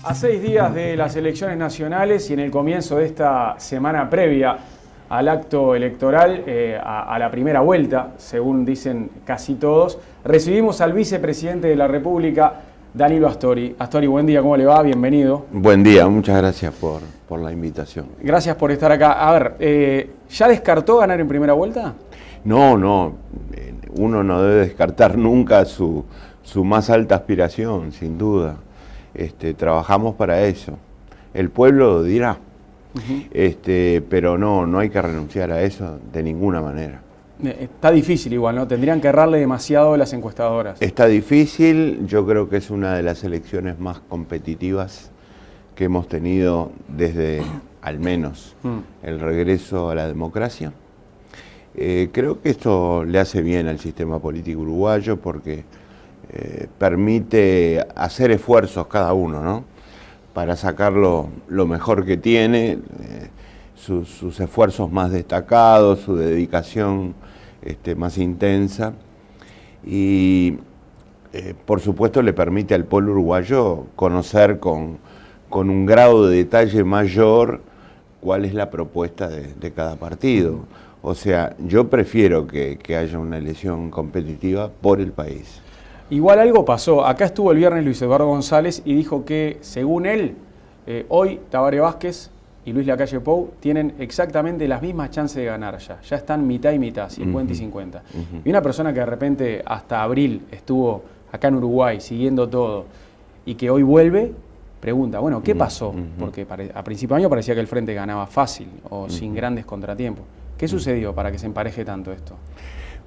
A 6 días de las elecciones nacionales y en el comienzo de esta semana previa al acto electoral, a la primera vuelta, según dicen casi todos, recibimos al vicepresidente de la República, Danilo Astori. Astori, buen día, ¿cómo le va? Bienvenido. Buen día, muchas gracias por la invitación. Gracias por estar acá. A ver, ¿ya descartó ganar en primera vuelta? No, uno no debe descartar nunca su más alta aspiración, sin duda. Trabajamos para eso. El pueblo lo dirá, pero no hay que renunciar a eso de ninguna manera. Está difícil igual, ¿no? Tendrían que errarle demasiado las encuestadoras. Está difícil, yo creo que es una de las elecciones más competitivas que hemos tenido desde, al menos, el regreso a la democracia. Creo que esto le hace bien al sistema político uruguayo porque permite hacer esfuerzos cada uno, ¿no? Para sacar lo mejor que tiene, sus esfuerzos más destacados, su dedicación más intensa y por supuesto le permite al pueblo uruguayo conocer con un grado de detalle mayor cuál es la propuesta de cada partido. O sea, yo prefiero que haya una elección competitiva por el país. Igual algo pasó. Acá estuvo el viernes Luis Eduardo González y dijo que, según él, hoy Tabaré Vázquez y Luis Lacalle Pou tienen exactamente las mismas chances de ganar ya. Ya están mitad y mitad, 50 y 50. Y una persona que de repente hasta abril estuvo acá en Uruguay siguiendo todo y que hoy vuelve, pregunta, bueno, ¿qué pasó? Porque a principio de año parecía que el Frente ganaba fácil o sin grandes contratiempos. ¿Qué sucedió para que se empareje tanto esto?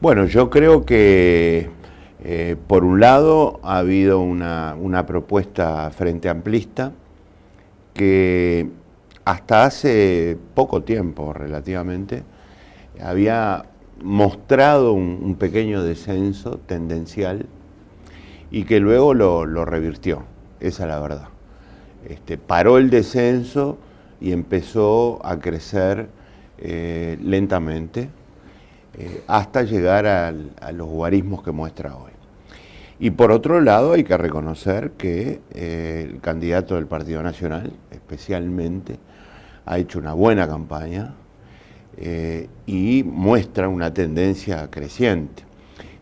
Bueno, yo creo que por un lado ha habido una propuesta frente amplista que hasta hace poco tiempo relativamente había mostrado un pequeño descenso tendencial y que luego lo revirtió, esa es la verdad. Paró el descenso y empezó a crecer lentamente hasta llegar a los guarismos que muestra hoy. Y por otro lado hay que reconocer que el candidato del Partido Nacional, especialmente, ha hecho una buena campaña y muestra una tendencia creciente,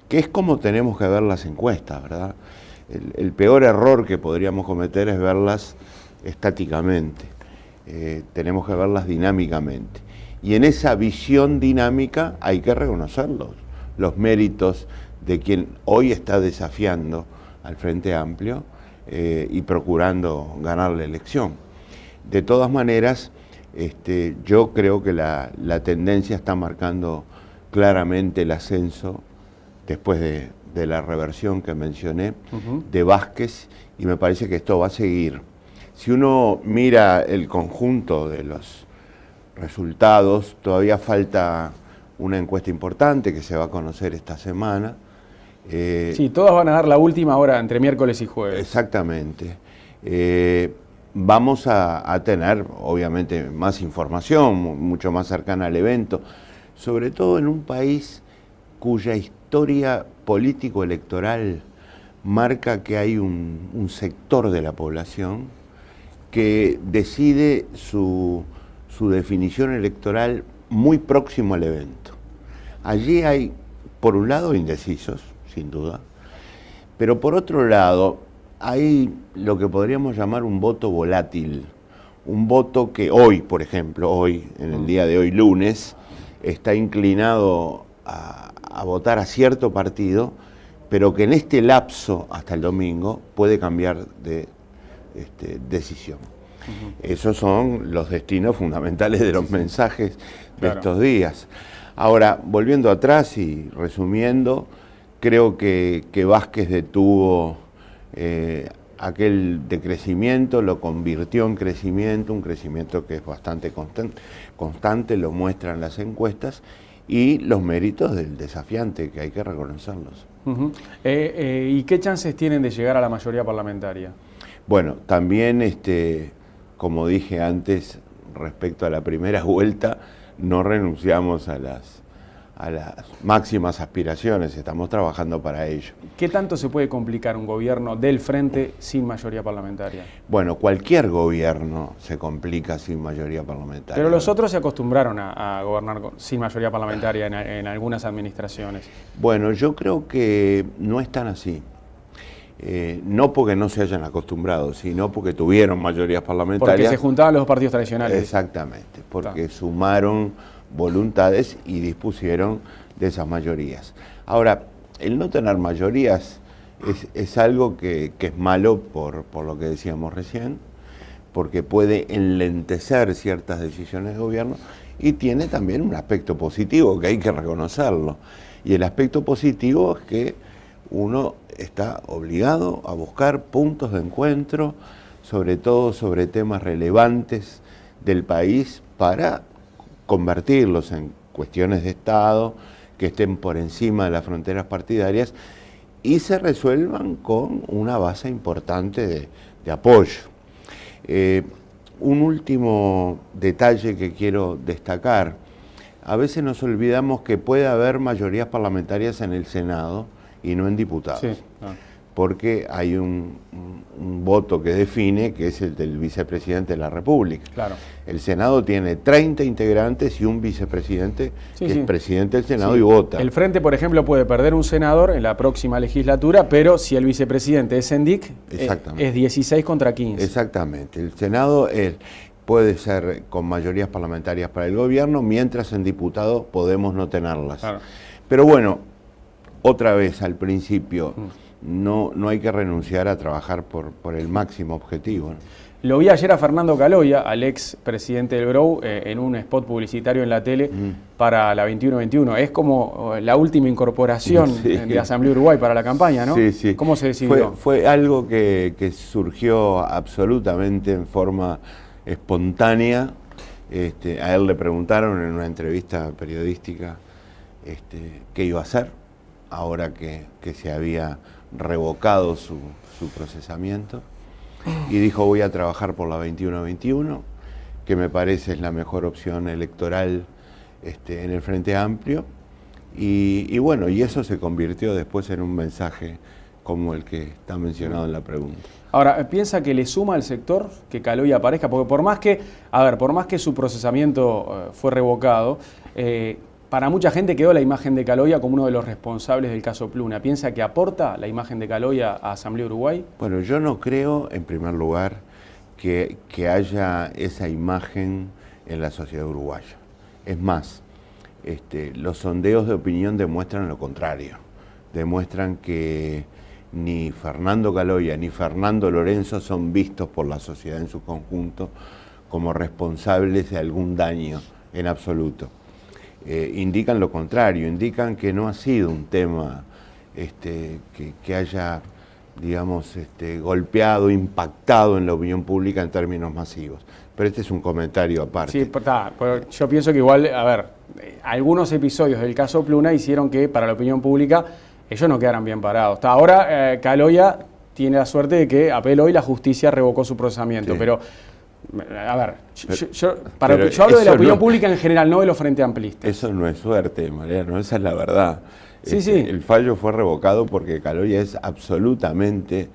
que es como tenemos que ver las encuestas, ¿verdad? El peor error que podríamos cometer es verlas estáticamente, tenemos que verlas dinámicamente. Y en esa visión dinámica hay que reconocer los méritos de quien hoy está desafiando al Frente Amplio y procurando ganar la elección. De todas maneras, yo creo que la tendencia está marcando claramente el ascenso después de la reversión que mencioné de Vázquez, y me parece que esto va a seguir. Si uno mira el conjunto de los resultados, todavía falta una encuesta importante que se va a conocer esta semana. Sí, todas van a dar la última hora entre miércoles y jueves. Exactamente. Vamos a tener, obviamente, más información, mucho más cercana al evento, sobre todo en un país cuya historia político-electoral marca que hay un sector de la población que decide su definición electoral muy próximo al evento. Allí hay, por un lado, indecisos, sin duda, pero por otro lado, hay lo que podríamos llamar un voto volátil, un voto que hoy, por ejemplo, hoy, en el día de hoy, lunes, está inclinado a votar a cierto partido, pero que en este lapso, hasta el domingo, puede cambiar de decisión. Esos son los destinos fundamentales de los mensajes de estos días. Ahora, volviendo atrás y resumiendo, creo que Vázquez detuvo aquel decrecimiento, lo convirtió en crecimiento, un crecimiento que es bastante constante, lo muestran las encuestas, y los méritos del desafiante, que hay que reconocerlos. ¿Y qué chances tienen de llegar a la mayoría parlamentaria? Bueno, también, como dije antes, respecto a la primera vuelta, no renunciamos a a las máximas aspiraciones, estamos trabajando para ello. ¿Qué tanto se puede complicar un gobierno del Frente sin mayoría parlamentaria? Bueno, cualquier gobierno se complica sin mayoría parlamentaria. Pero los otros se acostumbraron a gobernar sin mayoría parlamentaria en algunas administraciones. Bueno, yo creo que no es tan así. No porque no se hayan acostumbrado, sino porque tuvieron mayorías parlamentarias. Porque se juntaban los dos partidos tradicionales. Exactamente, porque sumaron voluntades y dispusieron de esas mayorías. Ahora, el no tener mayorías es algo que es malo por lo que decíamos recién, porque puede enlentecer ciertas decisiones de gobierno y tiene también un aspecto positivo que hay que reconocerlo. Y el aspecto positivo es que uno está obligado a buscar puntos de encuentro, sobre todo sobre temas relevantes del país, para convertirlos en cuestiones de Estado que estén por encima de las fronteras partidarias y se resuelvan con una base importante de apoyo. Un último detalle que quiero destacar: a veces nos olvidamos que puede haber mayorías parlamentarias en el Senado y no en diputados, sí, porque hay un voto que define, que es el del vicepresidente de la República. Claro. El Senado tiene 30 integrantes y un vicepresidente que es presidente del Senado y vota. El Frente, por ejemplo, puede perder un senador en la próxima legislatura, pero si el vicepresidente es Sendic, es 16 contra 15. Exactamente. El Senado puede ser con mayorías parlamentarias para el gobierno, mientras en diputados podemos no tenerlas. Claro. Pero bueno, otra vez al principio, no hay que renunciar a trabajar por el máximo objetivo, ¿no? Lo vi ayer a Fernando Caloia, al ex presidente del BROU, en un spot publicitario en la tele para la 21-21. Es como la última incorporación de Asamblea Uruguay para la campaña, ¿no? Sí, sí. ¿Cómo se decidió? Fue algo que surgió absolutamente en forma espontánea. A él le preguntaron en una entrevista periodística qué iba a hacer ahora que se había revocado su procesamiento, y dijo: voy a trabajar por la 21-21, que me parece es la mejor opción electoral en el Frente Amplio, y bueno, y eso se convirtió después en un mensaje como el que está mencionado en la pregunta. Ahora, ¿piensa que le suma al sector que Caloia aparezca? Porque por más que su procesamiento fue revocado, para mucha gente quedó la imagen de Caloia como uno de los responsables del caso Pluna. ¿Piensa que aporta la imagen de Caloia a Asamblea Uruguay? Bueno, yo no creo, en primer lugar, que haya esa imagen en la sociedad uruguaya. Es más, los sondeos de opinión demuestran lo contrario. Demuestran que ni Fernando Caloia ni Fernando Lorenzo son vistos por la sociedad en su conjunto como responsables de algún daño en absoluto. Indican lo contrario, indican que no ha sido un tema que haya, digamos, golpeado, impactado en la opinión pública en términos masivos. Pero este es un comentario aparte. Sí, yo pienso que igual, algunos episodios del caso Pluna hicieron que para la opinión pública ellos no quedaran bien parados. Hasta ahora Caloia tiene la suerte de que apeló y la justicia revocó su procesamiento, sí. Pero yo hablo de la opinión pública en general, no de los frente amplistas. Eso no es suerte, Mariano, esa es la verdad. Sí. El fallo fue revocado porque Caloia es absolutamente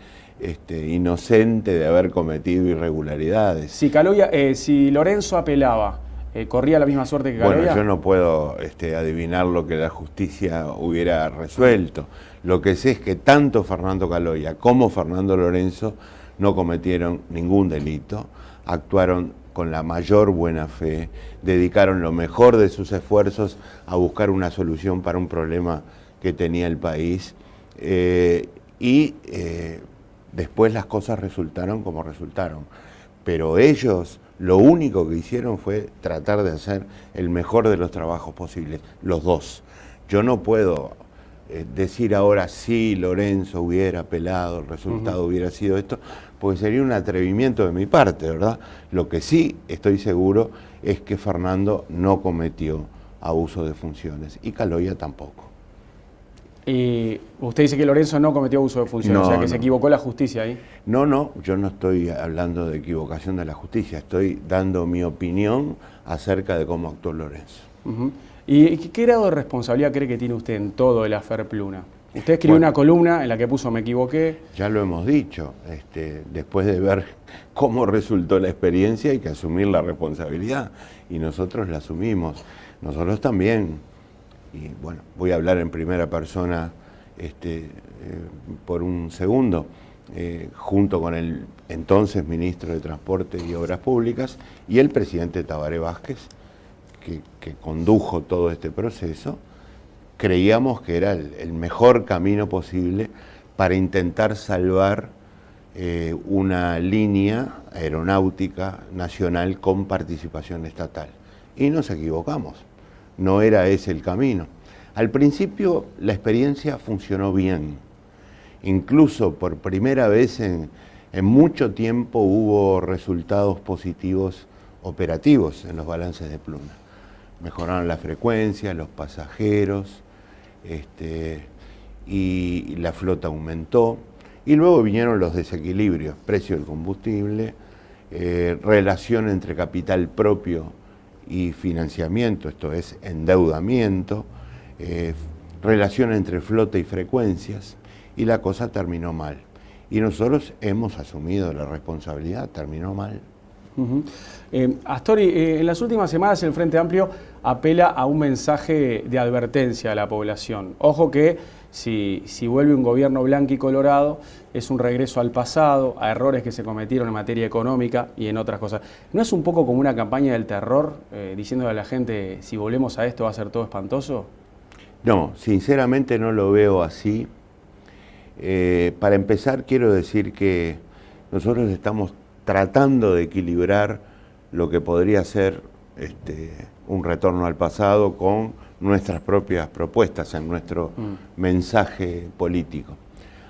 inocente de haber cometido irregularidades. Si Lorenzo apelaba, ¿corría la misma suerte que Caloia? Bueno, yo no puedo adivinar lo que la justicia hubiera resuelto. Lo que sé es que tanto Fernando Caloia como Fernando Lorenzo no cometieron ningún delito, actuaron con la mayor buena fe, dedicaron lo mejor de sus esfuerzos a buscar una solución para un problema que tenía el país, y después las cosas resultaron como resultaron. Pero ellos lo único que hicieron fue tratar de hacer el mejor de los trabajos posibles, los dos. Yo no puedo decir ahora si Lorenzo hubiera apelado, el resultado hubiera sido esto, porque sería un atrevimiento de mi parte, ¿verdad? Lo que sí estoy seguro es que Fernando no cometió abuso de funciones y Caloia tampoco. Y usted dice que Lorenzo no cometió abuso de funciones, se equivocó la justicia ahí. No, yo no estoy hablando de equivocación de la justicia, estoy dando mi opinión acerca de cómo actuó Lorenzo. ¿Y qué grado de responsabilidad cree que tiene usted en todo el afer Pluna? Usted escribió una columna en la que puso "me equivoqué". Ya lo hemos dicho, después de ver cómo resultó la experiencia hay que asumir la responsabilidad y nosotros la asumimos. Nosotros también, y bueno, voy a hablar en primera persona por un segundo, junto con el entonces ministro de Transporte y Obras Públicas y el presidente Tabaré Vázquez, que condujo todo este proceso, creíamos que era el mejor camino posible para intentar salvar una línea aeronáutica nacional con participación estatal. Y nos equivocamos, no era ese el camino. Al principio la experiencia funcionó bien, incluso por primera vez en mucho tiempo hubo resultados positivos operativos en los balances de Pluna. Mejoraron la frecuencia, los pasajeros, y la flota aumentó. Y luego vinieron los desequilibrios, precio del combustible, relación entre capital propio y financiamiento, esto es endeudamiento, relación entre flota y frecuencias, y la cosa terminó mal. Y nosotros hemos asumido la responsabilidad, terminó mal. Astori, en las últimas semanas el Frente Amplio apela a un mensaje de advertencia a la población. Ojo que si vuelve un gobierno blanco y colorado, es un regreso al pasado, a errores que se cometieron en materia económica y en otras cosas. ¿No es un poco como una campaña del terror, diciéndole a la gente, si volvemos a esto va a ser todo espantoso? No, sinceramente no lo veo así. Para empezar, quiero decir que nosotros estamos tratando de equilibrar lo que podría ser un retorno al pasado con nuestras propias propuestas en nuestro mensaje político.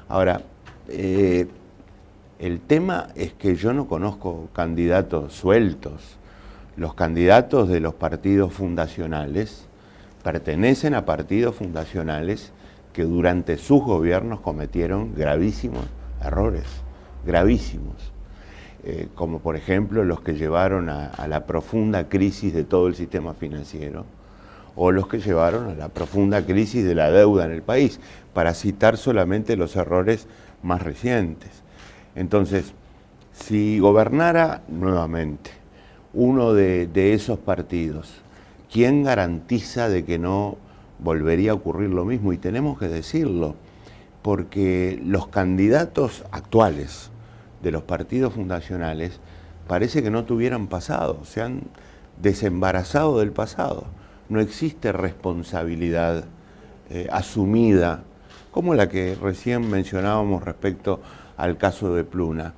Ahora, el tema es que yo no conozco candidatos sueltos. Los candidatos de los partidos fundacionales pertenecen a partidos fundacionales que durante sus gobiernos cometieron gravísimos errores, gravísimos. Como por ejemplo los que llevaron a la profunda crisis de todo el sistema financiero, o los que llevaron a la profunda crisis de la deuda en el país, para citar solamente los errores más recientes. Entonces, si gobernara nuevamente uno de esos partidos, ¿quién garantiza de que no volvería a ocurrir lo mismo? Y tenemos que decirlo, porque los candidatos actuales de los partidos fundacionales parece que no tuvieran pasado, se han desembarazado del pasado. No existe responsabilidad asumida, como la que recién mencionábamos respecto al caso de Pluna.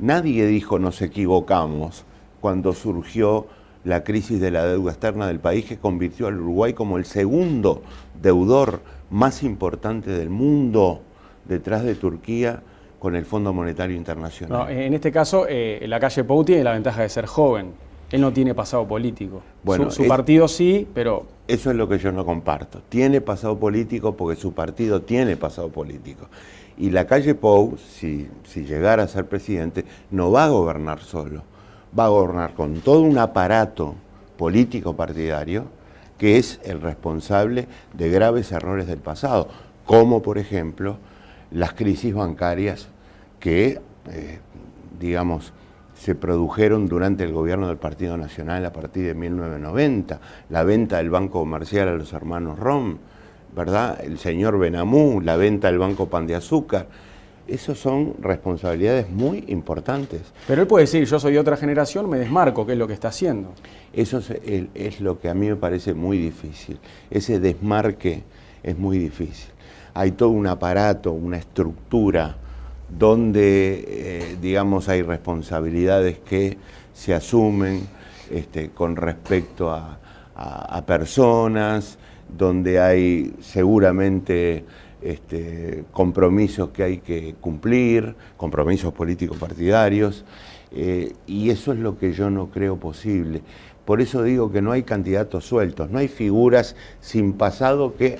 Nadie dijo nos equivocamos cuando surgió la crisis de la deuda externa del país, que convirtió al Uruguay como el segundo deudor más importante del mundo, detrás de Turquía, con el Fondo Monetario Internacional. No, en este caso, Lacalle Pou tiene la ventaja de ser joven. Él no tiene pasado político. Bueno, su partido sí, pero... Eso es lo que yo no comparto. Tiene pasado político porque su partido tiene pasado político. Y Lacalle Pou, si llegara a ser presidente, no va a gobernar solo. Va a gobernar con todo un aparato político partidario que es el responsable de graves errores del pasado, como por ejemplo las crisis bancarias que, digamos, se produjeron durante el gobierno del Partido Nacional a partir de 1990, la venta del Banco Comercial a los hermanos Rom, ¿verdad? El señor Benamú, la venta del Banco Pan de Azúcar. Esas son responsabilidades muy importantes. Pero él puede decir, yo soy de otra generación, me desmarco, que es lo que está haciendo. Eso es lo que a mí me parece muy difícil. Ese desmarque es muy difícil. Hay todo un aparato, una estructura donde, digamos, hay responsabilidades que se asumen con respecto a personas, donde hay seguramente compromisos que hay que cumplir, compromisos políticos partidarios, y eso es lo que yo no creo posible. Por eso digo que no hay candidatos sueltos, no hay figuras sin pasado que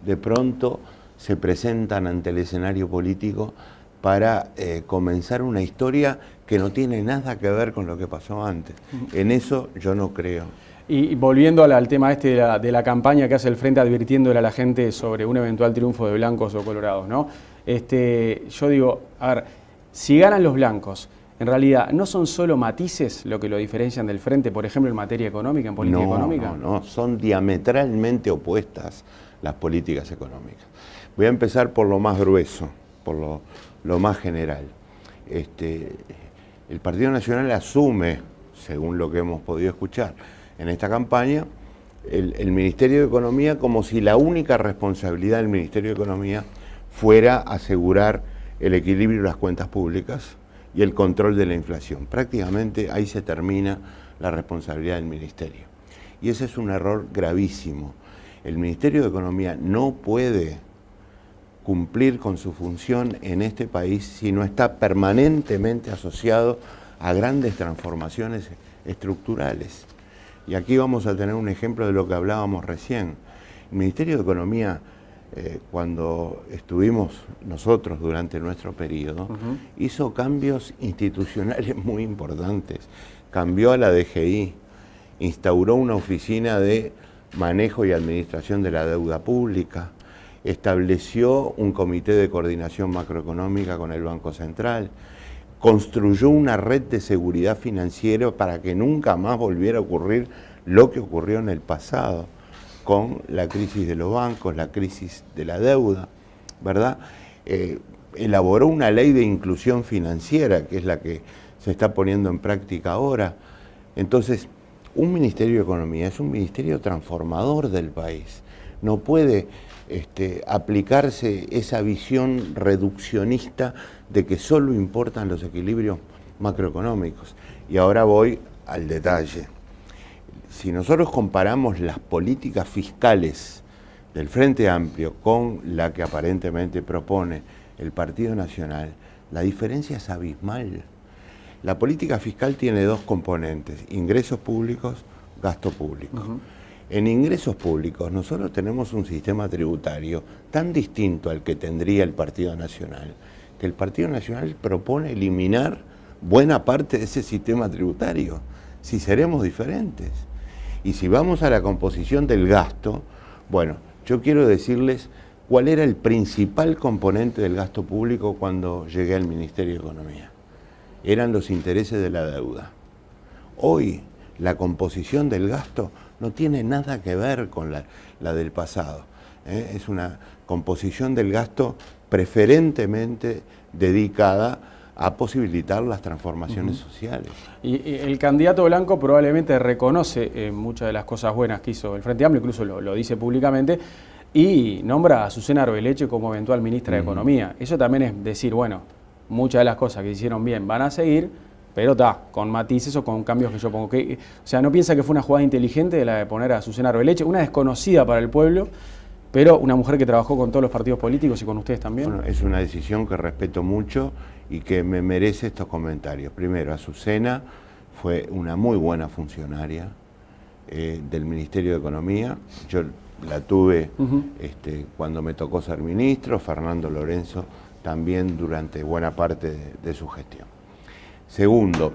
de pronto se presentan ante el escenario político para comenzar una historia que no tiene nada que ver con lo que pasó antes. En eso yo no creo. Y volviendo al tema de la campaña que hace el Frente advirtiéndole a la gente sobre un eventual triunfo de blancos o colorados, ¿no? Yo digo, a ver, si ganan los blancos, en realidad, ¿no son solo matices lo que lo diferencian del Frente, por ejemplo, en materia económica, en política económica? No, son diametralmente opuestas las políticas económicas. Voy a empezar por lo más grueso, por lo más general. El Partido Nacional asume, según lo que hemos podido escuchar en esta campaña, el Ministerio de Economía como si la única responsabilidad del Ministerio de Economía fuera asegurar el equilibrio de las cuentas públicas y el control de la inflación. Prácticamente ahí se termina la responsabilidad del Ministerio. Y ese es un error gravísimo. El Ministerio de Economía no puede cumplir con su función en este país si no está permanentemente asociado a grandes transformaciones estructurales. Y aquí vamos a tener un ejemplo de lo que hablábamos recién. El Ministerio de Economía, cuando estuvimos nosotros durante nuestro periodo, hizo cambios institucionales muy importantes. Cambió a la DGI, instauró una oficina de manejo y administración de la deuda pública, estableció un comité de coordinación macroeconómica con el Banco Central, construyó una red de seguridad financiera para que nunca más volviera a ocurrir lo que ocurrió en el pasado con la crisis de los bancos, la crisis de la deuda, ¿verdad? Elaboró una ley de inclusión financiera, que es la que se está poniendo en práctica ahora. Entonces, un Ministerio de Economía es un ministerio transformador del país. No puede aplicarse esa visión reduccionista de que solo importan los equilibrios macroeconómicos. Y ahora voy al detalle. Si nosotros comparamos las políticas fiscales del Frente Amplio con la que aparentemente propone el Partido Nacional, la diferencia es abismal. La política fiscal tiene dos componentes: ingresos públicos, gasto público. En ingresos públicos nosotros tenemos un sistema tributario tan distinto al que tendría el Partido Nacional, que el Partido Nacional propone eliminar buena parte de ese sistema tributario, si seremos diferentes. Y si vamos a la composición del gasto, bueno, yo quiero decirles cuál era el principal componente del gasto público cuando llegué al Ministerio de Economía. Eran los intereses de la deuda. Hoy la composición del gasto no tiene nada que ver con la del pasado. Es una composición del gasto preferentemente dedicada a posibilitar las transformaciones sociales. Y el candidato blanco probablemente reconoce muchas de las cosas buenas que hizo el Frente Amplio, incluso lo dice públicamente, y nombra a Azucena Arbeleche como eventual ministra de Economía. Eso también es decir, bueno, muchas de las cosas que hicieron bien van a seguir, pero con matices o con cambios que yo pongo. O sea, ¿no piensa que fue una jugada inteligente la de poner a Azucena Arbeleche, una desconocida para el pueblo, pero una mujer que trabajó con todos los partidos políticos y con ustedes también? Bueno, es una decisión que respeto mucho y que me merece estos comentarios. Primero, Azucena fue una muy buena funcionaria del Ministerio de Economía. Yo la tuve cuando me tocó ser ministro, Fernando Lorenzo también durante buena parte de su gestión. Segundo,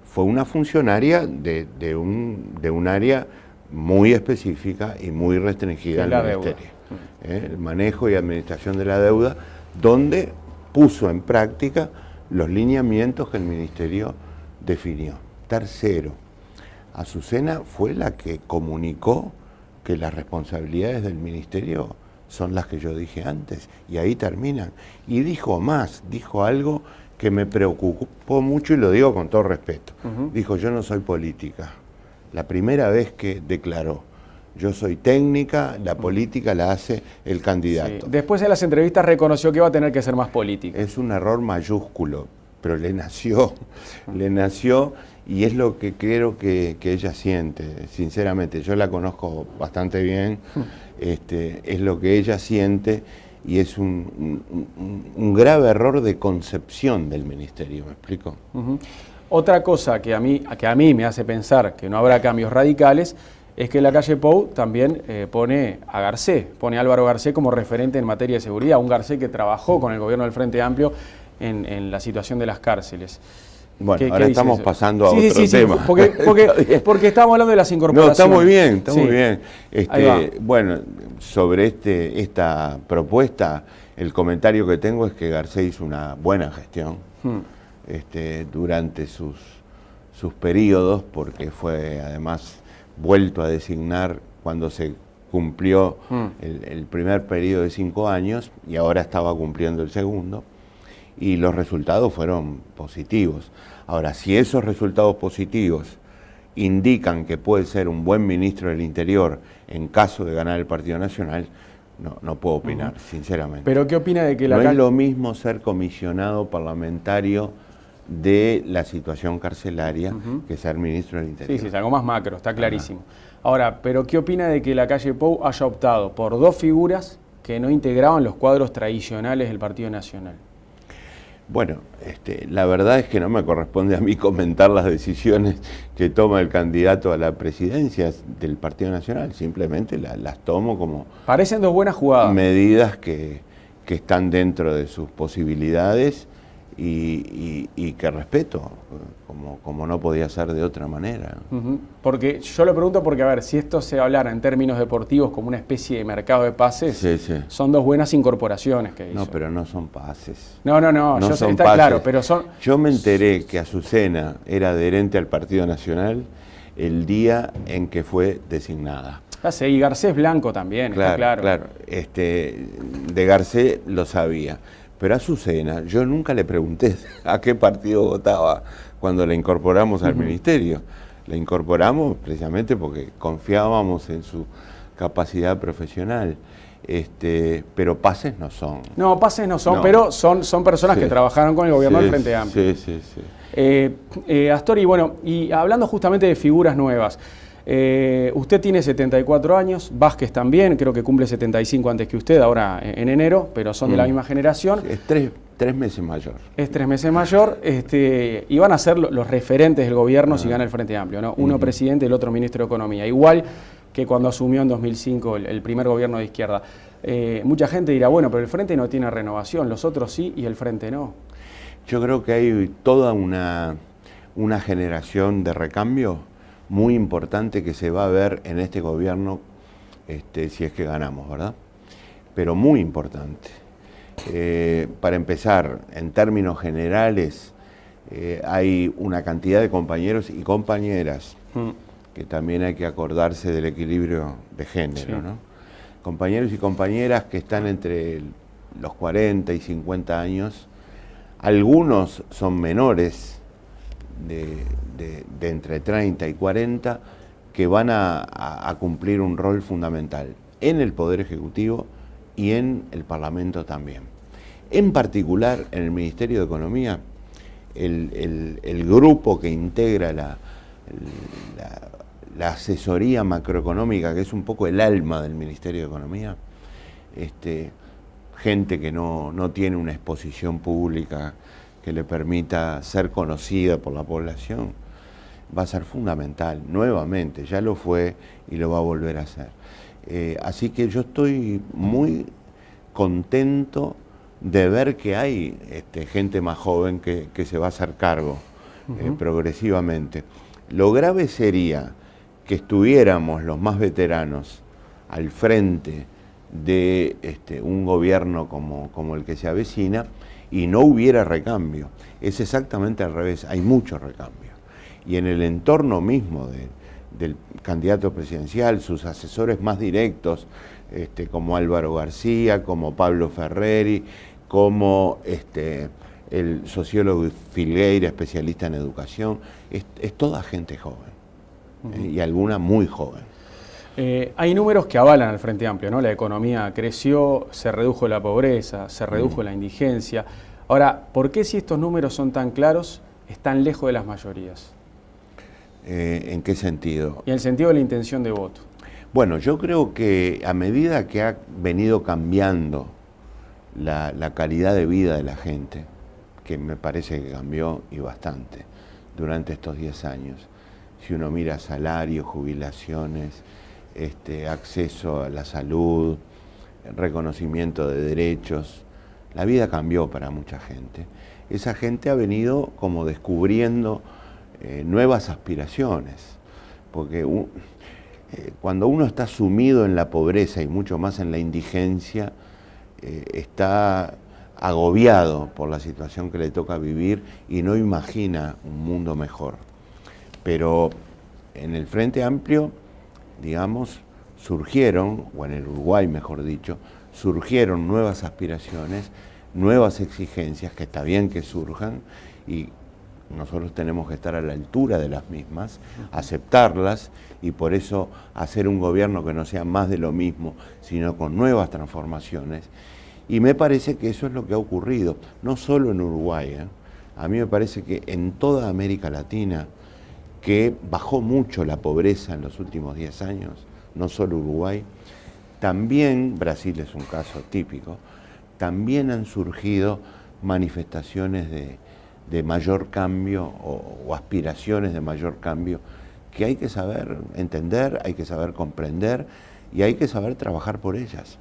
fue una funcionaria de un área muy específica y muy restringida al ministerio. El manejo y administración de la deuda, donde puso en práctica los lineamientos que el ministerio definió. Tercero, Azucena fue la que comunicó que las responsabilidades del ministerio son las que yo dije antes, y ahí terminan. Y dijo más, dijo algo que me preocupó mucho y lo digo con todo respeto. Dijo, yo no soy política. La primera vez que declaró, yo soy técnica, la política la hace el candidato. Sí. Después en las entrevistas reconoció que iba a tener que ser más política. Es un error mayúsculo, pero le nació y es lo que creo que ella siente, sinceramente. Yo la conozco bastante bien, es lo que ella siente y es un grave error de concepción del ministerio, ¿me explico? Otra cosa que a mí me hace pensar que no habrá cambios radicales es que Lacalle Pou también pone a Garcés, pone a Álvaro Garcés como referente en materia de seguridad, un Garcés que trabajó con el gobierno del Frente Amplio en la situación de las cárceles. Bueno, ¿Qué ahora dice estamos eso? pasando a Sí, otro sí, sí, tema. porque estamos hablando de las No, incorporaciones. está muy bien, está Sí. muy bien. Ahí va. Bueno, sobre esta propuesta, el comentario que tengo es que Garcés hizo una buena gestión durante sus periodos, porque fue además vuelto a designar cuando se cumplió el primer periodo de 5 años y ahora estaba cumpliendo el segundo, y los resultados fueron positivos. Ahora, si esos resultados positivos indican que puede ser un buen ministro del Interior en caso de ganar el Partido Nacional, no puedo opinar, sinceramente. ¿Pero qué opina de que la No es lo mismo ser comisionado parlamentario de la situación carcelaria que ser ministro del Interior. Sí, es algo más macro, está clarísimo. Ahora, ¿pero qué opina de que la calle Pou haya optado por 2 figuras que no integraban los cuadros tradicionales del Partido Nacional? Bueno, la verdad es que no me corresponde a mí comentar las decisiones que toma el candidato a la presidencia del Partido Nacional, simplemente las tomo como... Parecen 2 buenas jugadas. Medidas que están dentro de sus posibilidades y que respeto, como no podía ser de otra manera. Porque yo lo pregunto porque, a ver, si esto se hablara en términos deportivos como una especie de mercado de pases, son 2 buenas incorporaciones que hizo. No, pero no son pases. No, yo sé, está claro, pero son... Yo me enteré que Azucena era adherente al Partido Nacional el día en que fue designada. Y Garcés Blanco también, está claro. Claro, de Garcés lo sabía. Pero a Azucena, yo nunca le pregunté a qué partido votaba cuando la incorporamos al ministerio. La incorporamos precisamente porque confiábamos en su capacidad profesional. Pero pases no son. No, pases no son, pero son personas que trabajaron con el gobierno del Frente Amplio. Sí. Astori, bueno, y hablando justamente de figuras nuevas, usted tiene 74 años, Vázquez también, creo que cumple 75 antes que usted, ahora en enero, pero son de la misma generación. Es 3 meses mayor. Es 3 meses mayor, y van a ser los referentes del gobierno si gana el Frente Amplio, ¿no? Uno presidente, el otro ministro de Economía, igual que cuando asumió en 2005 el primer gobierno de izquierda. Mucha gente dirá, bueno, pero el Frente no tiene renovación, los otros sí y el Frente no. Yo creo que hay toda una generación de recambio muy importante que se va a ver en este gobierno, si es que ganamos, ¿verdad? Pero muy importante. Para empezar, en términos generales, hay una cantidad de compañeros y compañeras que también hay que acordarse del equilibrio de género, ¿no? Compañeros y compañeras que están entre los 40 y 50 años, algunos son menores, de entre 30 y 40, que van a cumplir un rol fundamental en el Poder Ejecutivo y en el Parlamento también. En particular, en el Ministerio de Economía, el grupo que integra la asesoría macroeconómica, que es un poco el alma del Ministerio de Economía, gente que no tiene una exposición pública que le permita ser conocida por la población, va a ser fundamental, nuevamente, ya lo fue y lo va a volver a hacer. Así que yo estoy muy contento de ver que hay gente más joven que se va a hacer cargo progresivamente. Lo grave sería que estuviéramos los más veteranos al frente de un gobierno como el que se avecina y no hubiera recambio. Es exactamente al revés, hay mucho recambio. Y en el entorno mismo del candidato presidencial, sus asesores más directos, como Álvaro García, como Pablo Ferreri, como el sociólogo Filgueira, especialista en educación, es toda gente joven, y alguna muy joven. Hay números que avalan al Frente Amplio, ¿no? La economía creció, se redujo la pobreza, se redujo la indigencia. Ahora, ¿por qué si estos números son tan claros, están lejos de las mayorías? ¿En qué sentido? Y en el sentido de la intención de voto. Bueno, yo creo que a medida que ha venido cambiando la calidad de vida de la gente, que me parece que cambió y bastante durante estos 10 años, si uno mira salarios, jubilaciones, acceso a la salud, reconocimiento de derechos, la vida cambió para mucha gente. Esa gente ha venido como descubriendo nuevas aspiraciones, porque cuando uno está sumido en la pobreza y mucho más en la indigencia, está agobiado por la situación que le toca vivir y no imagina un mundo mejor. Pero en el Frente Amplio, digamos, surgieron, o en el Uruguay mejor dicho, surgieron nuevas aspiraciones, nuevas exigencias, que está bien que surjan, y nosotros tenemos que estar a la altura de las mismas, aceptarlas, y por eso hacer un gobierno que no sea más de lo mismo, sino con nuevas transformaciones. Y me parece que eso es lo que ha ocurrido, no solo en Uruguay, a mí me parece que en toda América Latina, que bajó mucho la pobreza en los últimos 10 años, no solo Uruguay, también, Brasil es un caso típico, también han surgido manifestaciones de mayor cambio o aspiraciones de mayor cambio que hay que saber entender, hay que saber comprender y hay que saber trabajar por ellas.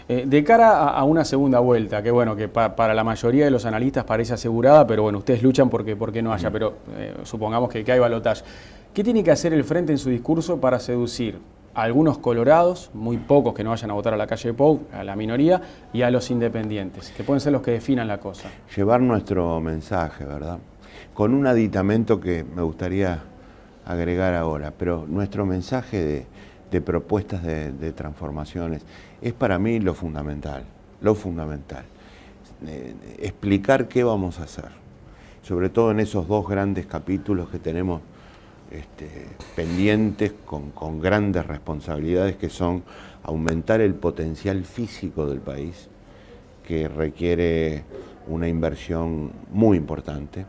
De cara a una segunda vuelta, que bueno, que para la mayoría de los analistas parece asegurada, pero bueno, ustedes luchan porque no haya, pero supongamos que hay balotaje. ¿Qué tiene que hacer el Frente en su discurso para seducir a algunos colorados, muy pocos que no vayan a votar a la calle Pou, a la minoría, y a los independientes, que pueden ser los que definan la cosa? Llevar nuestro mensaje, ¿verdad? Con un aditamento que me gustaría agregar ahora, pero nuestro mensaje de propuestas de transformaciones es para mí lo fundamental, explicar qué vamos a hacer, sobre todo en esos dos grandes capítulos que tenemos pendientes con grandes responsabilidades, que son aumentar el potencial físico del país, que requiere una inversión muy importante,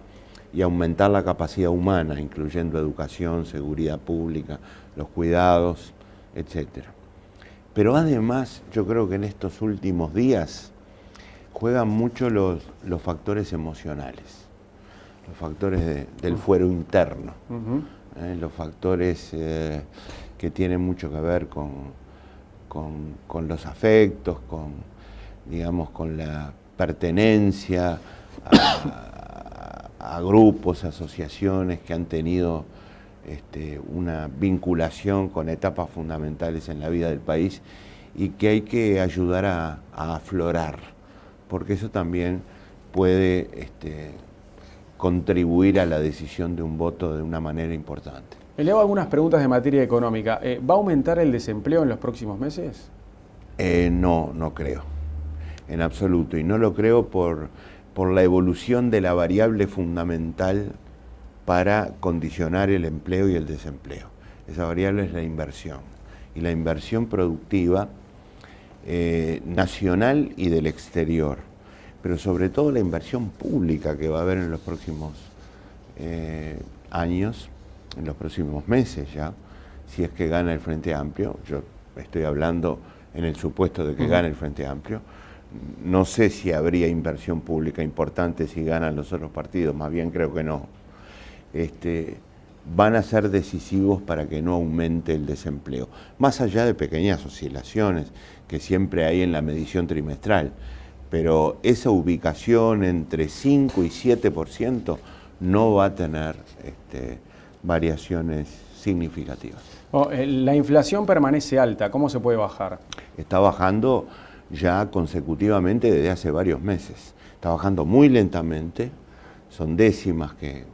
y aumentar la capacidad humana, incluyendo educación, seguridad pública, los cuidados, etcétera. Pero además, yo creo que en estos últimos días juegan mucho los factores emocionales, los factores del fuero interno, los factores que tienen mucho que ver con los afectos, digamos, con la pertenencia a grupos, asociaciones que han tenido una vinculación con etapas fundamentales en la vida del país y que hay que ayudar a aflorar, porque eso también puede contribuir a la decisión de un voto de una manera importante. Le hago algunas preguntas de materia económica. ¿Va a aumentar el desempleo en los próximos meses? No creo, en absoluto, y no lo creo por la evolución de la variable fundamental para condicionar el empleo y el desempleo. Esa variable es la inversión, y la inversión productiva nacional y del exterior, pero sobre todo la inversión pública que va a haber en los próximos años, en los próximos meses ya, si es que gana el Frente Amplio. Yo estoy hablando en el supuesto de que gane el Frente Amplio. No sé si habría inversión pública importante si ganan los otros partidos, más bien creo que no. Van a ser decisivos para que no aumente el desempleo, más allá de pequeñas oscilaciones que siempre hay en la medición trimestral, pero esa ubicación entre 5 y 7% no va a tener variaciones significativas. La inflación permanece alta, ¿cómo se puede bajar? Está bajando ya consecutivamente desde hace varios meses. Está bajando muy lentamente, son décimas que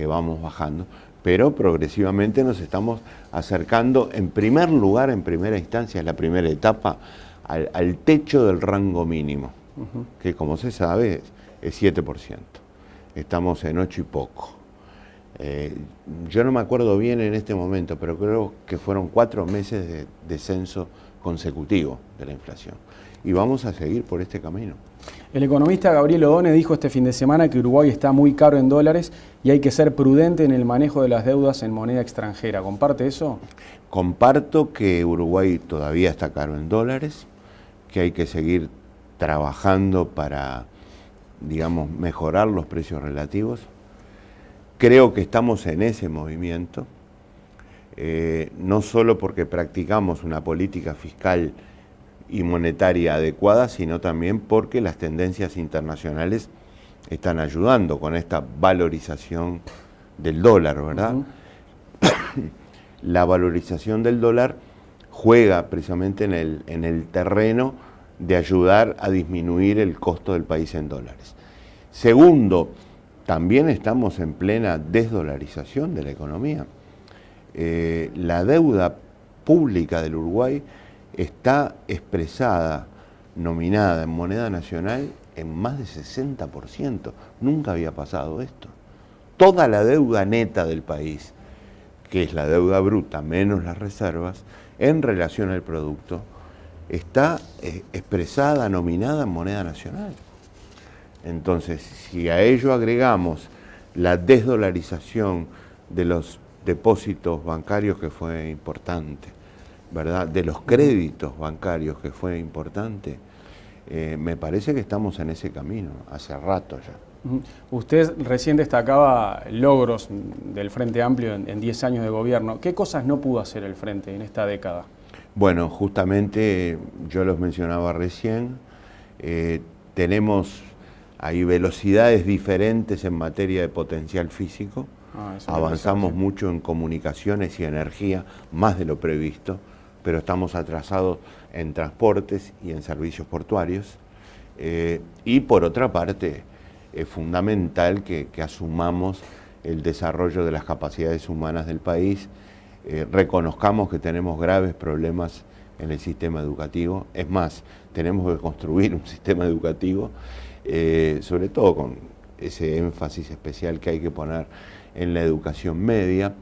vamos bajando, pero progresivamente nos estamos acercando, en primer lugar, en primera instancia, en la primera etapa, al techo del rango mínimo, que como se sabe es 7%. Estamos en 8 y poco. Yo no me acuerdo bien en este momento, pero creo que fueron 4 meses de descenso consecutivo de la inflación. Y vamos a seguir por este camino. El economista Gabriel Odone dijo este fin de semana que Uruguay está muy caro en dólares y hay que ser prudente en el manejo de las deudas en moneda extranjera. ¿Comparte eso? Comparto que Uruguay todavía está caro en dólares, que hay que seguir trabajando para, digamos, mejorar los precios relativos. Creo que estamos en ese movimiento, no solo porque practicamos una política fiscal y monetaria adecuada, sino también porque las tendencias internacionales están ayudando con esta valorización del dólar, ¿verdad? La valorización del dólar juega precisamente en el terreno de ayudar a disminuir el costo del país en dólares. Segundo, también estamos en plena desdolarización de la economía. La deuda pública del Uruguay está expresada, nominada en moneda nacional en más de 60%. Nunca había pasado esto. Toda la deuda neta del país, que es la deuda bruta menos las reservas, en relación al producto, está expresada, nominada en moneda nacional. Entonces, si a ello agregamos la desdolarización de los depósitos bancarios, que fue importante, ¿verdad?, de los créditos bancarios, que fue importante, me parece que estamos en ese camino, hace rato ya. Usted recién destacaba logros del Frente Amplio en 10 años de gobierno. ¿Qué cosas no pudo hacer el Frente en esta década? Bueno, justamente yo los mencionaba recién, hay velocidades diferentes en materia de potencial físico, avanzamos mucho en comunicaciones y energía, más de lo previsto, pero estamos atrasados en transportes y en servicios portuarios, y por otra parte, es fundamental que asumamos el desarrollo de las capacidades humanas del país, reconozcamos que tenemos graves problemas en el sistema educativo. Es más, tenemos que construir un sistema educativo, sobre todo con ese énfasis especial que hay que poner en la educación media.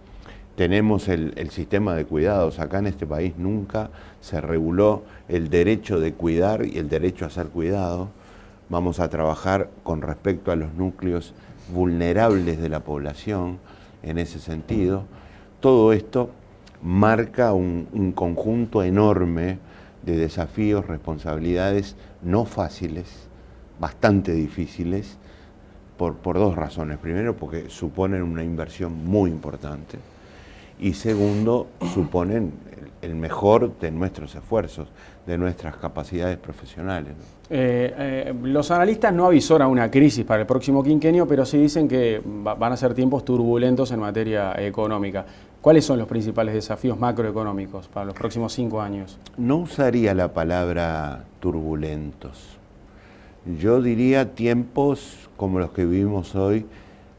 Tenemos el sistema de cuidados. Acá en este país nunca se reguló el derecho de cuidar y el derecho a ser cuidado. Vamos a trabajar con respecto a los núcleos vulnerables de la población en ese sentido. Todo esto marca un conjunto enorme de desafíos, responsabilidades no fáciles, bastante difíciles, por dos razones. Primero, porque suponen una inversión muy importante. Y segundo, suponen el mejor de nuestros esfuerzos, de nuestras capacidades profesionales. Los analistas no avisoran una crisis para el próximo quinquenio, pero sí dicen que van a ser tiempos turbulentos en materia económica. ¿Cuáles son los principales desafíos macroeconómicos para los próximos 5 años? No usaría la palabra turbulentos. Yo diría tiempos como los que vivimos hoy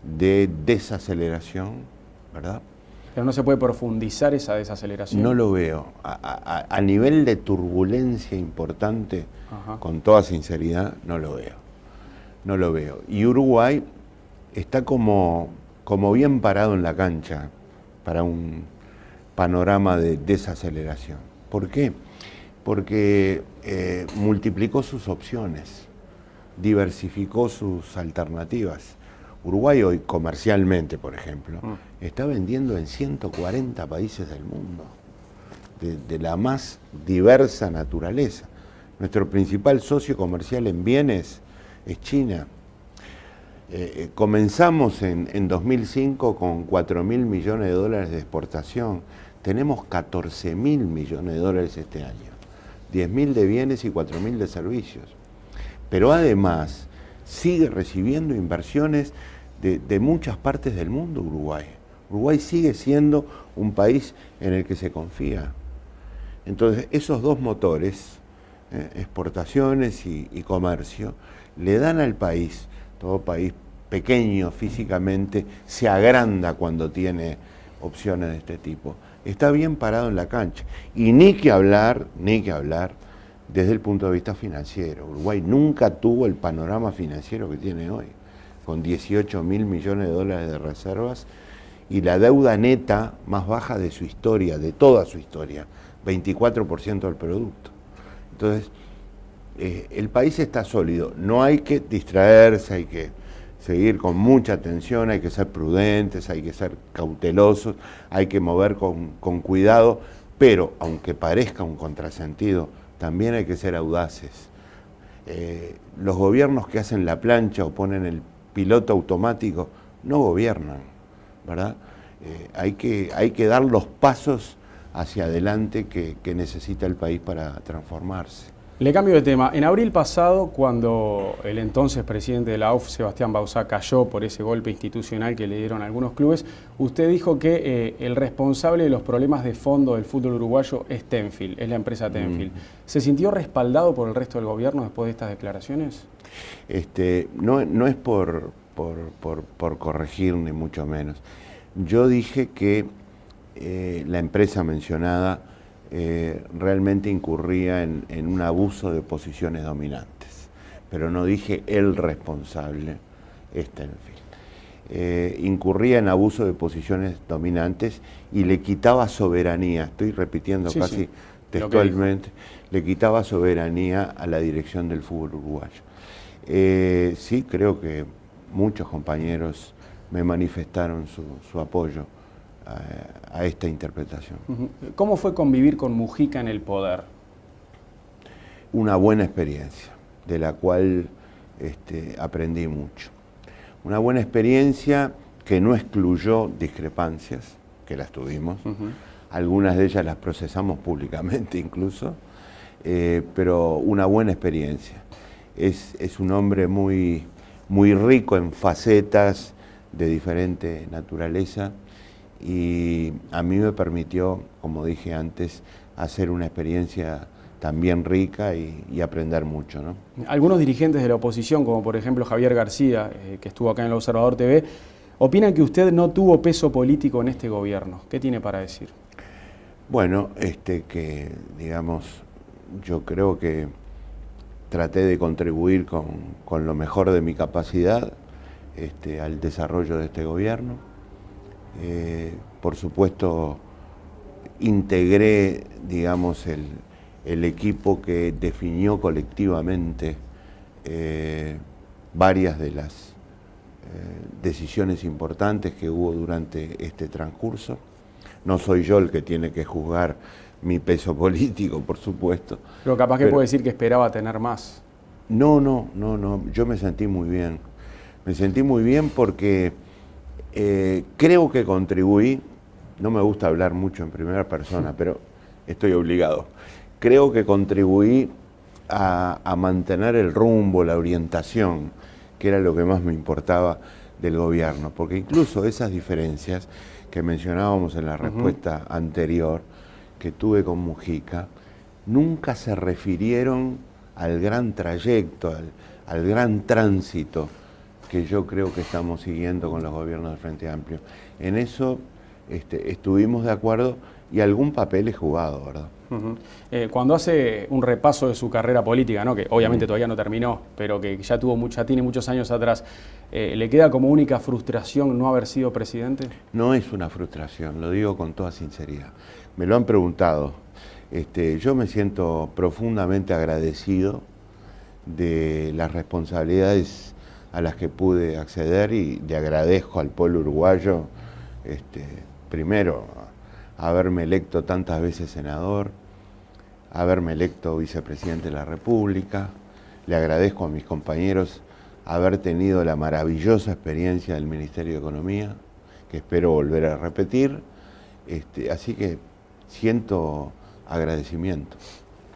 de desaceleración, ¿verdad? Pero no se puede profundizar esa desaceleración. No lo veo. A nivel de turbulencia importante, con toda sinceridad, no lo veo. No lo veo. Y Uruguay está como bien parado en la cancha para un panorama de desaceleración. ¿Por qué? Porque multiplicó sus opciones, diversificó sus alternativas. Uruguay hoy, comercialmente, por ejemplo, está vendiendo en 140 países del mundo, de la más diversa naturaleza. Nuestro principal socio comercial en bienes es China. Comenzamos en 2005 con 4.000 millones de dólares de exportación. Tenemos 14.000 millones de dólares este año. 10.000 de bienes y 4.000 de servicios. Pero además sigue recibiendo inversiones de muchas partes del mundo Uruguay. Uruguay sigue siendo un país en el que se confía. Entonces, esos dos motores, exportaciones y comercio, le dan al país, todo país pequeño físicamente, se agranda cuando tiene opciones de este tipo. Está bien parado en la cancha. Y ni que hablar desde el punto de vista financiero. Uruguay nunca tuvo el panorama financiero que tiene hoy, con 18.000 millones de dólares de reservas y la deuda neta más baja de su historia, de toda su historia, 24% del producto. Entonces, el país está sólido, no hay que distraerse, hay que seguir con mucha atención, hay que ser prudentes, hay que ser cautelosos, hay que mover con cuidado, pero aunque parezca un contrasentido, también hay que ser audaces. Los gobiernos que hacen la plancha o ponen el piloto automático no gobiernan, ¿verdad? Hay que dar los pasos hacia adelante que necesita el país para transformarse. Le cambio de tema. En abril pasado, cuando el entonces presidente de la AUF, Sebastián Bauzá, cayó por ese golpe institucional que le dieron algunos clubes, usted dijo que el responsable de los problemas de fondo del fútbol uruguayo es Tenfield, es la empresa Tenfield. ¿Se sintió respaldado por el resto del gobierno después de estas declaraciones? No es por corregir, ni mucho menos. Yo dije que la empresa mencionada realmente incurría en un abuso de posiciones dominantes, pero no dije el responsable es Tenfield. Incurría en abuso de posiciones dominantes y le quitaba soberanía, estoy repitiendo casi textualmente, le quitaba soberanía a la dirección del fútbol uruguayo. Sí, creo que muchos compañeros me manifestaron su apoyo a esta interpretación. ¿Cómo fue convivir con Mujica en el poder? Una buena experiencia, de la cual aprendí mucho. Una buena experiencia que no excluyó discrepancias, que las tuvimos. Algunas de ellas las procesamos públicamente incluso, pero una buena experiencia. Es un hombre muy rico en facetas de diferente naturaleza, y a mí me permitió, como dije antes, hacer una experiencia también rica y aprender mucho, ¿no? Algunos dirigentes de la oposición, como por ejemplo Javier García, que estuvo acá en el Observador TV, opinan que usted no tuvo peso político en este gobierno. ¿Qué tiene para decir? Bueno, que digamos, yo creo que traté de contribuir con lo mejor de mi capacidad al desarrollo de este gobierno. Por supuesto, integré, digamos, el equipo que definió colectivamente varias de las decisiones importantes que hubo durante este transcurso. No soy yo el que tiene que juzgar mi peso político, por supuesto. Pero capaz que puede decir que esperaba tener más. No, yo me sentí muy bien. Me sentí muy bien porque creo que contribuí, no me gusta hablar mucho en primera persona, pero estoy obligado. Creo que contribuí a mantener el rumbo, la orientación, que era lo que más me importaba del gobierno, porque incluso esas diferencias que mencionábamos en la respuesta anterior que tuve con Mujica, nunca se refirieron al gran trayecto, al gran tránsito que yo creo que estamos siguiendo con los gobiernos del Frente Amplio. En eso estuvimos de acuerdo y algún papel he jugado, ¿verdad? Cuando hace un repaso de su carrera política, ¿no? Que obviamente todavía no terminó, pero que ya tiene muchos años atrás, ¿le queda como única frustración no haber sido presidente? No es una frustración, lo digo con toda sinceridad. Me lo han preguntado. Yo me siento profundamente agradecido de las responsabilidades a las que pude acceder y le agradezco al pueblo uruguayo, primero, haberme electo tantas veces senador, haberme electo vicepresidente de la República. Le agradezco a mis compañeros haber tenido la maravillosa experiencia del Ministerio de Economía, que espero volver a repetir. Así que siento agradecimiento.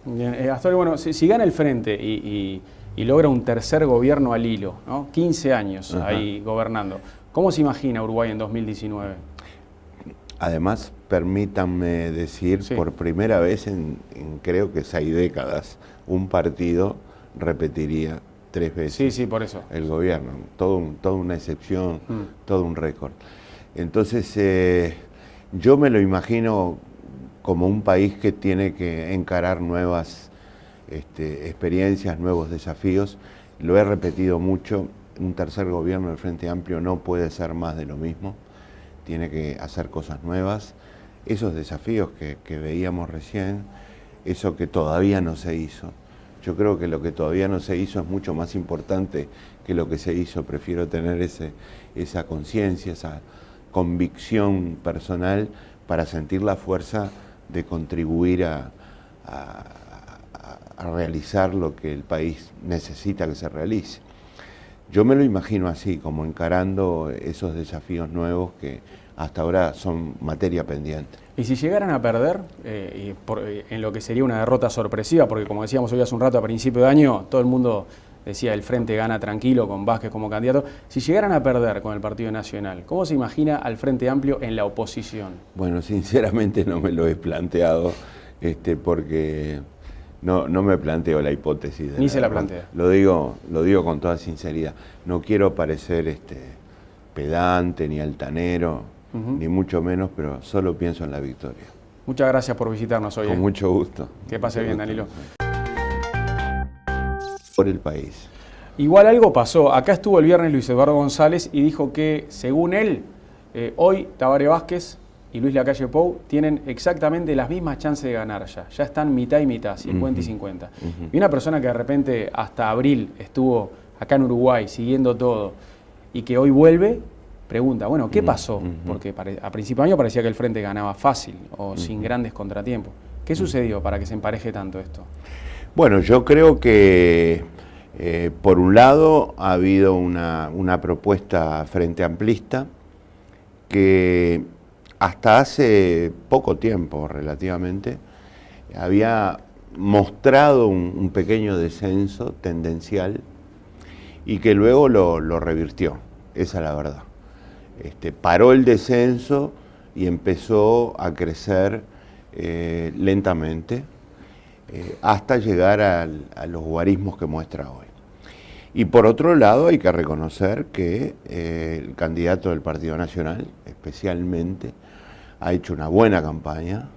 Bien, Astor, bueno, si gana el Frente y logra un tercer gobierno al hilo, ¿no? 15 años ahí gobernando, ¿cómo se imagina Uruguay en 2019? Además, permítanme decir, por primera vez en creo que 6 décadas, un partido repetiría 3 veces por eso. El gobierno. Toda una excepción, todo un récord. Entonces, yo me lo imagino como un país que tiene que encarar nuevas experiencias, nuevos desafíos. Lo he repetido mucho, un tercer gobierno del Frente Amplio no puede ser más de lo mismo. Tiene que hacer cosas nuevas, esos desafíos que veíamos recién, eso que todavía no se hizo. Yo creo que lo que todavía no se hizo es mucho más importante que lo que se hizo. Prefiero tener esa conciencia, esa convicción personal para sentir la fuerza de contribuir a realizar lo que el país necesita que se realice. Yo me lo imagino así, como encarando esos desafíos nuevos que hasta ahora son materia pendiente. Y si llegaran a perder, en lo que sería una derrota sorpresiva, porque como decíamos hoy hace un rato, a principio de año, todo el mundo decía el Frente gana tranquilo con Vázquez como candidato. Si llegaran a perder con el Partido Nacional, ¿cómo se imagina al Frente Amplio en la oposición? Bueno, sinceramente no me lo he planteado, porque no me planteo la hipótesis. Ni se la plantea. Lo digo con toda sinceridad. No quiero parecer pedante ni altanero, ni mucho menos, pero solo pienso en la victoria. Muchas gracias por visitarnos hoy. Con mucho gusto. Que pase bien, Danilo. Por el país. Igual algo pasó. Acá estuvo el viernes Luis Eduardo González y dijo que, según él, hoy Tabaré Vázquez y Luis Lacalle Pou tienen exactamente las mismas chances de ganar ya. Ya están mitad y mitad, 50 y 50. Y una persona que de repente hasta abril estuvo acá en Uruguay siguiendo todo y que hoy vuelve, pregunta, bueno, ¿qué pasó? Porque a principio de año parecía que el Frente ganaba fácil o sin grandes contratiempos. ¿Qué sucedió para que se empareje tanto esto? Bueno, yo creo que por un lado ha habido una propuesta frente amplista que hasta hace poco tiempo relativamente había mostrado un pequeño descenso tendencial y que luego lo revirtió, esa es la verdad. Paró el descenso y empezó a crecer lentamente hasta llegar a los guarismos que muestra hoy. Y por otro lado hay que reconocer que el candidato del Partido Nacional, especialmente, ha hecho una buena campaña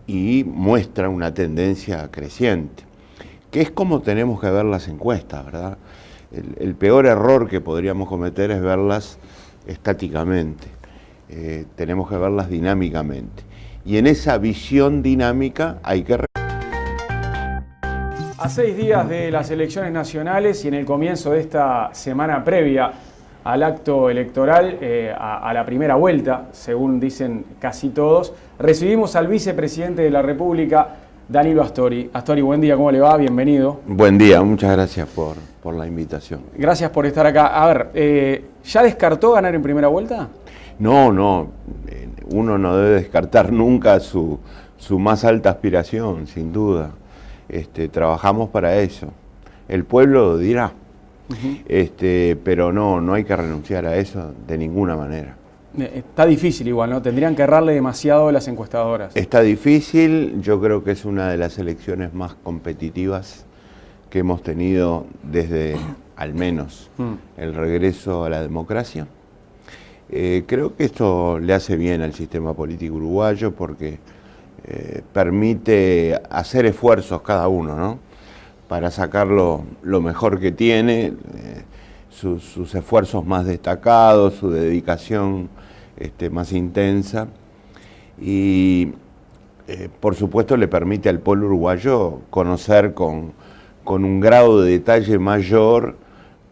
y muestra una tendencia creciente, que es como tenemos que ver las encuestas, ¿verdad? El peor error que podríamos cometer es verlas estáticamente, tenemos que verlas dinámicamente. Y en esa visión dinámica hay que... A 6 días de las elecciones nacionales y en el comienzo de esta semana previa al acto electoral, a la primera vuelta, según dicen casi todos, recibimos al vicepresidente de la República, Danilo Astori. Astori, buen día, ¿cómo le va? Bienvenido. Buen día, muchas gracias por la invitación. Gracias por estar acá. A ver, ¿ya descartó ganar en primera vuelta? No, uno no debe descartar nunca su más alta aspiración, sin duda. Trabajamos para eso. El pueblo lo dirá, pero no hay que renunciar a eso de ninguna manera. Está difícil igual, ¿no? Tendrían que errarle demasiado las encuestadoras. Está difícil, yo creo que es una de las elecciones más competitivas que hemos tenido desde, al menos, el regreso a la democracia. Creo que esto le hace bien al sistema político uruguayo porque permite hacer esfuerzos cada uno, ¿no? Para sacar lo mejor que tiene, sus esfuerzos más destacados, su dedicación más intensa y por supuesto le permite al pueblo uruguayo conocer con un grado de detalle mayor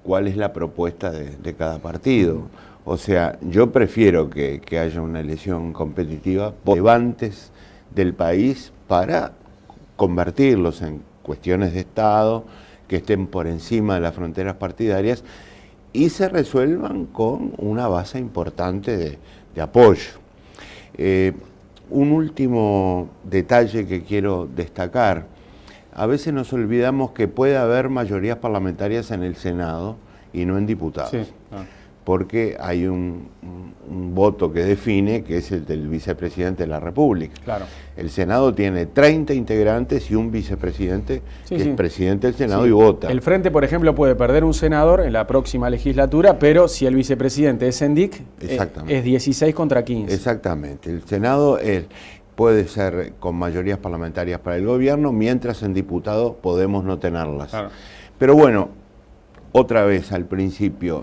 cuál es la propuesta de cada partido. O sea, yo prefiero que haya una elección competitiva por levantes del país para convertirlos en cuestiones de Estado que estén por encima de las fronteras partidarias y se resuelvan con una base importante de apoyo. Un último detalle que quiero destacar. A veces nos olvidamos que puede haber mayorías parlamentarias en el Senado y no en diputados. Sí. Porque hay un voto que define, que es el del vicepresidente de la República. Claro. El Senado tiene 30 integrantes y un vicepresidente que es presidente del Senado y vota. El Frente, por ejemplo, puede perder un senador en la próxima legislatura, pero si el vicepresidente es Sendic, es 16 contra 15. Exactamente. El Senado puede ser con mayorías parlamentarias para el gobierno, mientras en diputados podemos no tenerlas. Claro. Pero bueno, otra vez al principio...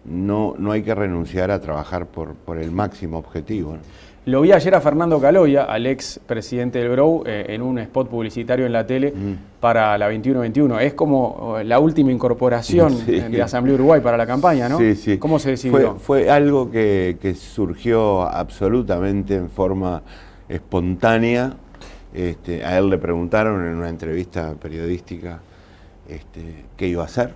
No hay que renunciar a trabajar por el máximo objetivo, ¿no? Lo vi ayer a Fernando Caloia, al ex presidente del GROU, en un spot publicitario en la tele para la 21-21. Es como la última incorporación de Asamblea Uruguay para la campaña, ¿no? Sí. ¿Cómo se decidió? Fue algo que surgió absolutamente en forma espontánea. A él le preguntaron en una entrevista periodística qué iba a hacer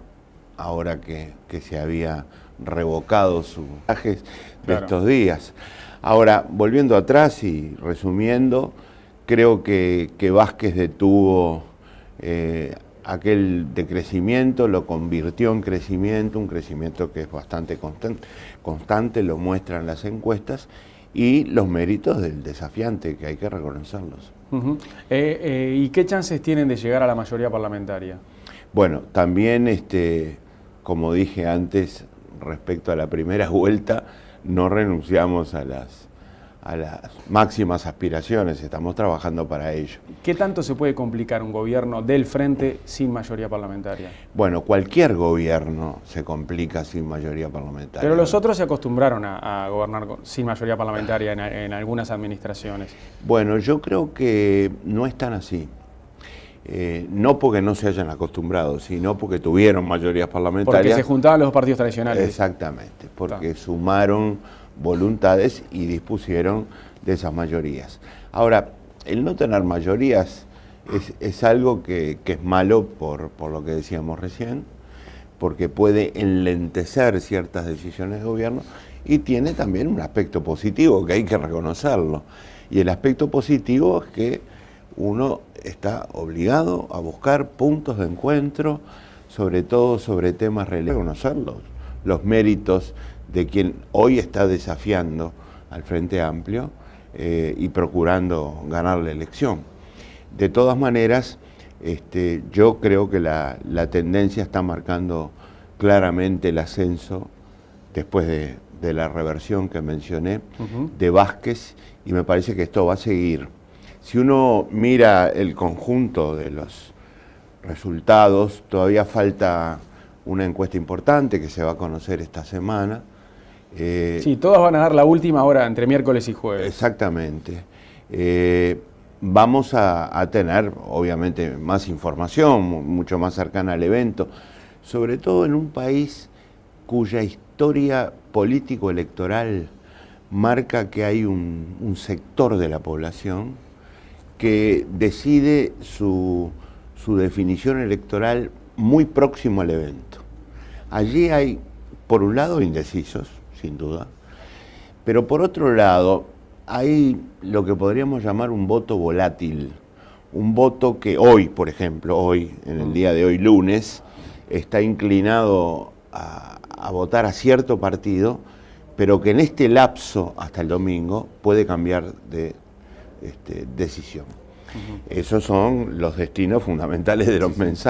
ahora que se había revocado sus mensajes de Claro. estos días. Ahora, volviendo atrás y resumiendo, creo que Vázquez detuvo aquel decrecimiento, lo convirtió en crecimiento, un crecimiento que es bastante constante, lo muestran las encuestas, y los méritos del desafiante, que hay que reconocerlos. ¿Y qué chances tienen de llegar a la mayoría parlamentaria? Bueno, también, como dije antes, respecto a la primera vuelta, no renunciamos a las máximas aspiraciones, estamos trabajando para ello. ¿Qué tanto se puede complicar un gobierno del Frente sin mayoría parlamentaria? Bueno, cualquier gobierno se complica sin mayoría parlamentaria. Pero los otros se acostumbraron a gobernar sin mayoría parlamentaria en algunas administraciones. Bueno, yo creo que no es tan así. No porque no se hayan acostumbrado, sino porque tuvieron mayorías parlamentarias. Porque se juntaban los partidos tradicionales. Exactamente, porque sumaron voluntades y dispusieron de esas mayorías. Ahora, el no tener mayorías es algo que es malo por lo que decíamos recién, porque puede enlentecer ciertas decisiones de gobierno, y tiene también un aspecto positivo que hay que reconocerlo. Y el aspecto positivo es que uno está obligado a buscar puntos de encuentro, sobre todo sobre temas relevantes, reconocerlos, los méritos de quien hoy está desafiando al Frente Amplio y procurando ganar la elección. De todas maneras, yo creo que la tendencia está marcando claramente el ascenso, después de la reversión que mencioné, de Vázquez, y me parece que esto va a seguir. Si uno mira el conjunto de los resultados, todavía falta una encuesta importante que se va a conocer esta semana. Sí, todas van a dar la última hora entre miércoles y jueves. Exactamente. Vamos a tener, obviamente, más información, mucho más cercana al evento, sobre todo en un país cuya historia político-electoral marca que hay un sector de la población que decide su definición electoral muy próximo al evento. Allí hay, por un lado, indecisos, sin duda, pero por otro lado, hay lo que podríamos llamar un voto volátil, un voto que hoy, por ejemplo, hoy, en el día de hoy, lunes, está inclinado a votar a cierto partido, pero que en este lapso, hasta el domingo, puede cambiar de decisión. Esos son los destinos fundamentales de los mensajes.